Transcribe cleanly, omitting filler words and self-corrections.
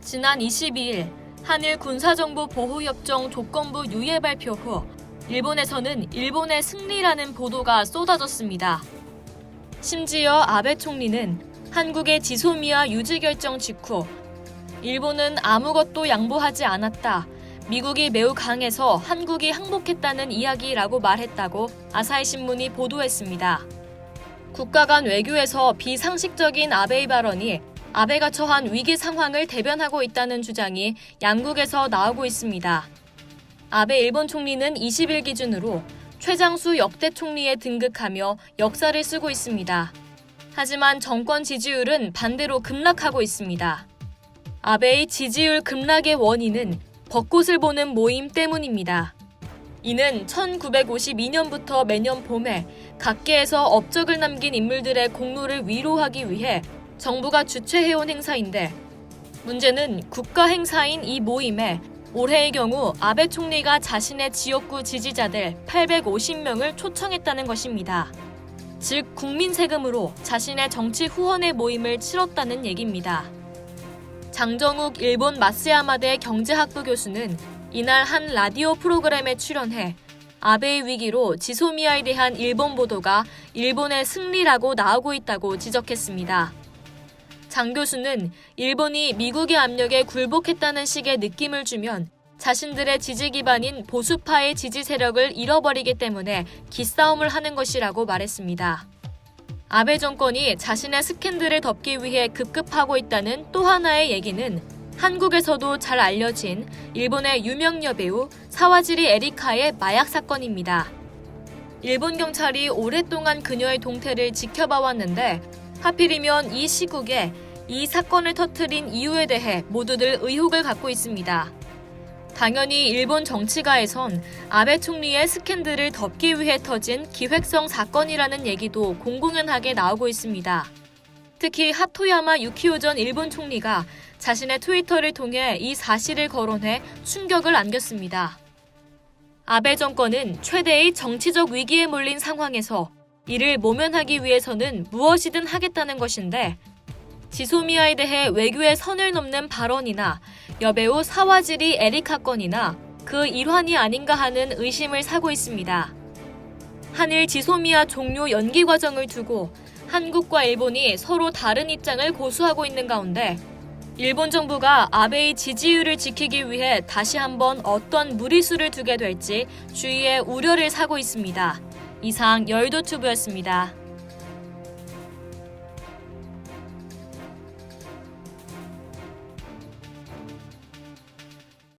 지난 22일 한일 군사정보 보호협정 조건부 유예 발표 후 일본에서는 일본의 승리라는 보도가 쏟아졌습니다. 심지어 아베 총리는 한국의 지소미아 유지 결정 직후 일본은 아무것도 양보하지 않았다. 미국이 매우 강해서 한국이 항복했다는 이야기라고 말했다고 아사히 신문이 보도했습니다. 국가 간 외교에서 비상식적인 아베의 발언이 아베가 처한 위기 상황을 대변하고 있다는 주장이 양국에서 나오고 있습니다. 아베 일본 총리는 20일 기준으로 최장수 역대 총리에 등극하며 역사를 쓰고 있습니다. 하지만 정권 지지율은 반대로 급락하고 있습니다. 아베의 지지율 급락의 원인은 벚꽃을 보는 모임 때문입니다. 이는 1952년부터 매년 봄에 각계에서 업적을 남긴 인물들의 공로를 위로하기 위해 정부가 주최해온 행사인데 문제는 국가 행사인 이 모임에 올해의 경우 아베 총리가 자신의 지역구 지지자들 850명을 초청했다는 것입니다. 즉 국민 세금으로 자신의 정치 후원의 모임을 치렀다는 얘기입니다. 장정욱 일본 마쓰야마대 경제학부 교수는 이날 한 라디오 프로그램에 출연해 아베의 위기로 지소미아에 대한 일본 보도가 일본의 승리라고 나오고 있다고 지적했습니다. 장 교수는 일본이 미국의 압력에 굴복했다는 식의 느낌을 주면 자신들의 지지 기반인 보수파의 지지 세력을 잃어버리기 때문에 기싸움을 하는 것이라고 말했습니다. 아베 정권이 자신의 스캔들을 덮기 위해 급급하고 있다는 또 하나의 얘기는 한국에서도 잘 알려진 일본의 유명 여배우 사와지리 에리카의 마약 사건입니다. 일본 경찰이 오랫동안 그녀의 동태를 지켜봐왔는데 하필이면 이 시국에 이 사건을 터뜨린 이유에 대해 모두들 의혹을 갖고 있습니다. 당연히 일본 정치가에선 아베 총리의 스캔들을 덮기 위해 터진 기획성 사건이라는 얘기도 공공연하게 나오고 있습니다. 특히 하토야마 유키오 전 일본 총리가 자신의 트위터를 통해 이 사실을 거론해 충격을 안겼습니다. 아베 정권은 최대의 정치적 위기에 몰린 상황에서 이를 모면하기 위해서는 무엇이든 하겠다는 것인데 지소미아에 대해 외교의 선을 넘는 발언이나 여배우 사와지리 에리카 건이나 그 일환이 아닌가 하는 의심을 사고 있습니다. 한일 지소미아 종료 연기 과정을 두고 한국과 일본이 서로 다른 입장을 고수하고 있는 가운데 일본 정부가 아베의 지지율을 지키기 위해 다시 한번 어떤 무리수를 두게 될지 주위에 우려를 사고 있습니다. 이상 여의도튜브였습니다.